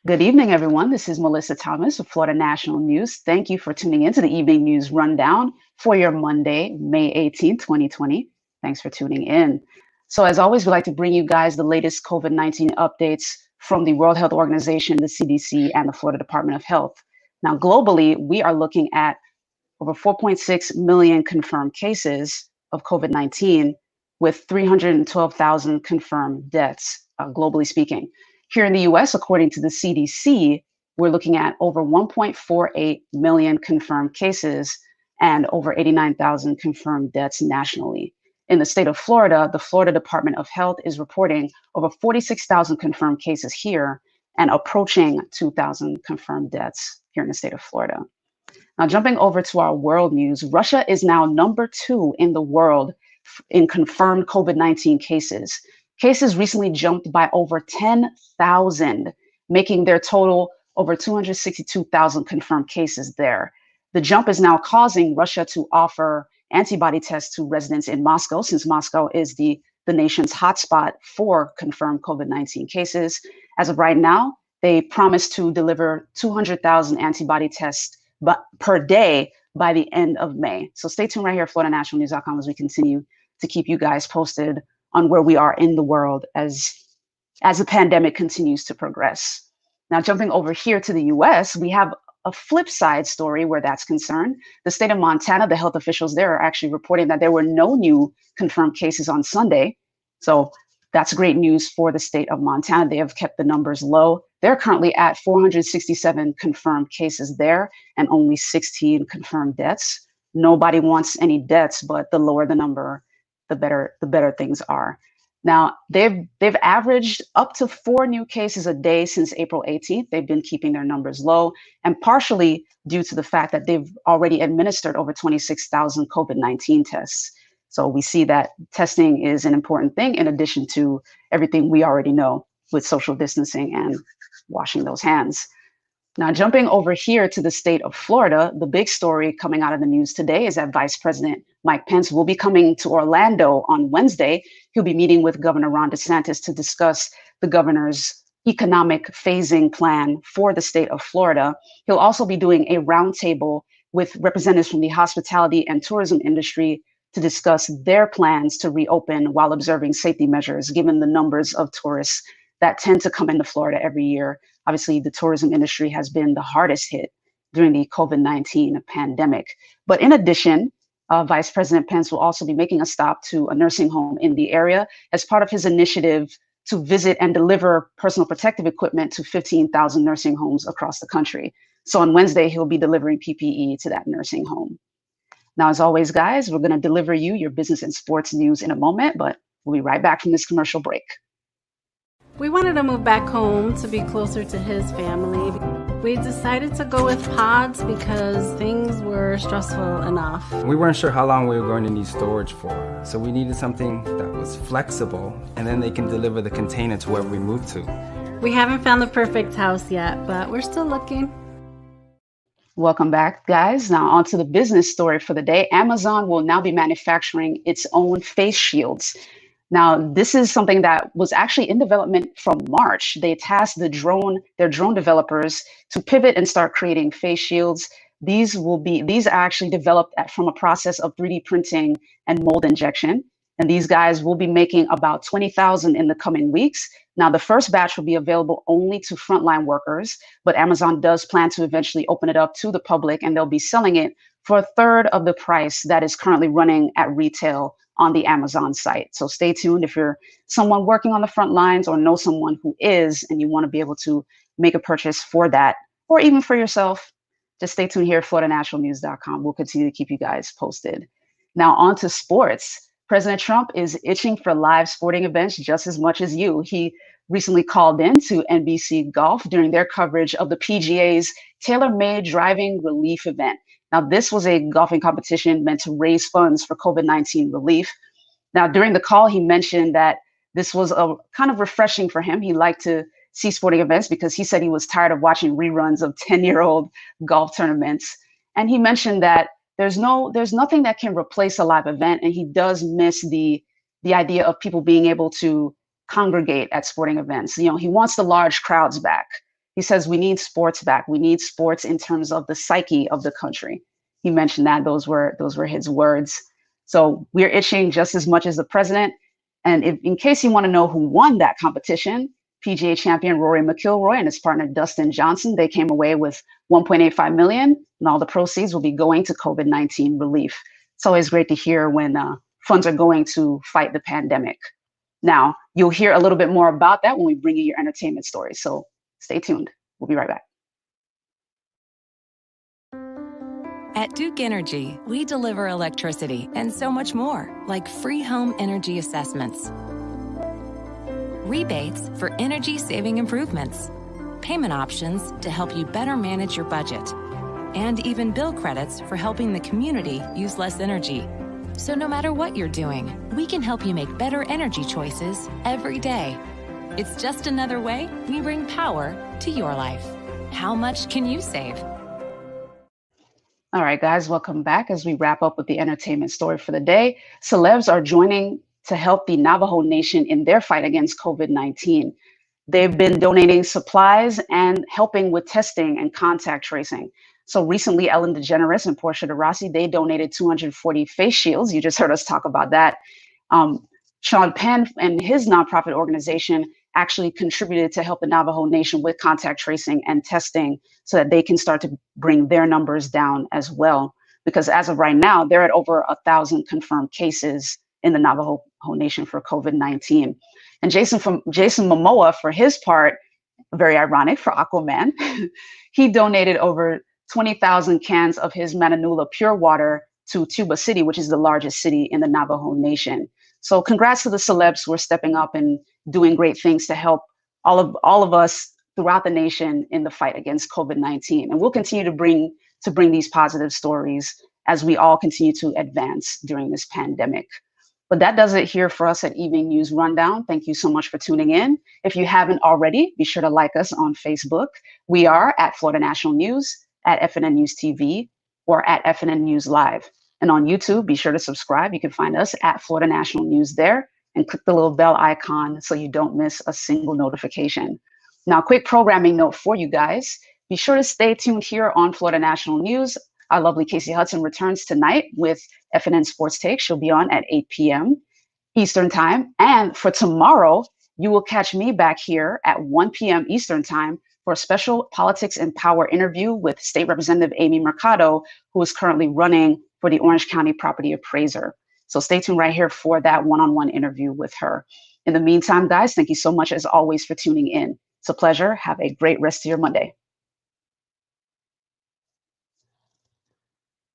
Good evening, everyone. This is Mellissa Thomas of Florida National News. Thank you for tuning into the Evening News Rundown for your Monday, May 18th, 2020. Thanks for tuning in. So as always, we like to bring you guys the latest COVID-19 updates from the World Health Organization, the CDC, and the Florida Department of Health. Now, globally, we are looking at over 4.6 million confirmed cases of COVID-19 with 312,000 confirmed deaths, globally speaking. Here in the US, according to the CDC, we're looking at over 1.48 million confirmed cases and over 89,000 confirmed deaths nationally. In the state of Florida, the Florida Department of Health is reporting over 46,000 confirmed cases here and approaching 2,000 confirmed deaths here in the state of Florida. Now, jumping over to our world news, Russia is now number 2 in the world in confirmed COVID-19 cases. Cases recently jumped by over 10,000, making their total over 262,000 confirmed cases there. The jump is now causing Russia to offer antibody tests to residents in Moscow, since Moscow is the nation's hotspot for confirmed COVID-19 cases. As of right now, they promise to deliver 200,000 antibody tests per day by the end of May. So stay tuned right here at FloridaNationalNews.com as we continue to keep you guys posted on where we are in the world as the pandemic continues to progress. Now, jumping over here to the US, we have a flip side story where that's concerned. The state of Montana, the health officials there are actually reporting that there were no new confirmed cases on Sunday. So that's great news for the state of Montana. They have kept the numbers low. They're currently at 467 confirmed cases there and only 16 confirmed deaths. Nobody wants any deaths, but the lower the number, the better things are. Now, they've averaged up to 4 new cases a day since April 18th. They've been keeping their numbers low, and partially due to the fact that they've already administered over 26,000 COVID-19 tests. So we see that testing is an important thing in addition to everything we already know with social distancing and washing those hands. Now, jumping over here to the state of Florida, the big story coming out of the news today is that Vice President Mike Pence will be coming to Orlando on Wednesday. He'll be meeting with Governor Ron DeSantis to discuss the governor's economic phasing plan for the state of Florida. He'll also be doing a roundtable with representatives from the hospitality and tourism industry to discuss their plans to reopen while observing safety measures, given the numbers of tourists that tend to come into Florida every year. Obviously, the tourism industry has been the hardest hit during the COVID-19 pandemic. But in addition, Vice President Pence will also be making a stop to a nursing home in the area as part of his initiative to visit and deliver personal protective equipment to 15,000 nursing homes across the country. So on Wednesday, he'll be delivering PPE to that nursing home. Now, as always, guys, we're going to deliver you your business and sports news in a moment, but we'll be right back from this commercial break. We wanted to move back home to be closer to his family. We decided to go with pods because things were stressful enough. We weren't sure how long we were going to need storage for, so we needed something that was flexible, and then they can deliver the container to wherever we move to. We haven't found the perfect house yet, but we're still looking. Welcome back, guys. Now on to the business story for the day. Amazon will now be manufacturing its own face shields. Now, this is something that was actually in development from March. They tasked their drone developers to pivot and start creating face shields. These are actually developed from a process of 3D printing and mold injection. And these guys will be making about 20,000 in the coming weeks. Now, the first batch will be available only to frontline workers, but Amazon does plan to eventually open it up to the public, and they'll be selling it for a third of the price that is currently running at retail on the Amazon site. So stay tuned if you're someone working on the front lines or know someone who is, and you want to be able to make a purchase for that, or even for yourself. Just stay tuned here at FloridaNationalNews.com. We'll continue to keep you guys posted. Now on to sports. President Trump is itching for live sporting events just as much as you. He recently called in to NBC Golf during their coverage of the PGA's tailor-made driving relief event. Now, this was a golfing competition meant to raise funds for COVID-19 relief. Now, during the call, he mentioned that this was a kind of refreshing for him. He liked to see sporting events because he said he was tired of watching reruns of 10-year-old golf tournaments. And he mentioned that there's nothing that can replace a live event, and he does miss the idea of people being able to congregate at sporting events. You know, he wants the large crowds back. He says we need sports back. We need sports in terms of the psyche of the country. He mentioned that those were his words. So we're itching just as much as the president. And if, in case you want to know who won that competition, PGA champion Rory McIlroy and his partner Dustin Johnson, they came away with $1.85 million, and all the proceeds will be going to COVID-19 relief. It's always great to hear when funds are going to fight the pandemic. Now, you'll hear a little bit more about that when we bring you your entertainment stories. So stay tuned. We'll be right back. At Duke Energy, we deliver electricity and so much more, like free home energy assessments, rebates for energy-saving improvements, payment options to help you better manage your budget, and even bill credits for helping the community use less energy. So no matter what you're doing, we can help you make better energy choices every day. It's just another way we bring power to your life. How much can you save? All right, guys, welcome back as we wrap up with the entertainment story for the day. Celebs are joining to help the Navajo Nation in their fight against COVID-19. They've been donating supplies and helping with testing and contact tracing. So recently, Ellen DeGeneres and Portia de Rossi, they donated 240 face shields. You just heard us talk about that. Sean Penn and his nonprofit organization actually contributed to help the Navajo Nation with contact tracing and testing so that they can start to bring their numbers down as well. Because as of right now, they're at over 1,000 confirmed cases in the Navajo Nation for COVID-19. And Jason Momoa, for his part, very ironic for Aquaman, he donated over 20,000 cans of his Mananula pure water to Tuba City, which is the largest city in the Navajo Nation. So congrats to the celebs who are stepping up and doing great things to help all of us throughout the nation in the fight against COVID-19. And we'll continue to bring these positive stories as we all continue to advance during this pandemic. But that does it here for us at Evening News Rundown. Thank you so much for tuning in. If you haven't already, be sure to like us on Facebook. We are at Florida National News, at FNN News TV, or at FNN News Live. And on YouTube, be sure to subscribe. You can find us at Florida National News there, and click the little bell icon so you don't miss a single notification. Now, quick programming note for you guys. Be sure to stay tuned here on Florida National News. Our lovely Casey Hudson returns tonight with FNN Sports Take. She'll be on at 8 p.m. Eastern Time. And for tomorrow, you will catch me back here at 1 p.m. Eastern Time for a special Politics and Power interview with State Representative Amy Mercado, who is currently running for the Orange County Property Appraiser. So stay tuned right here for that one-on-one interview with her. In the meantime, guys, thank you so much as always for tuning in. It's a pleasure. Have a great rest of your Monday.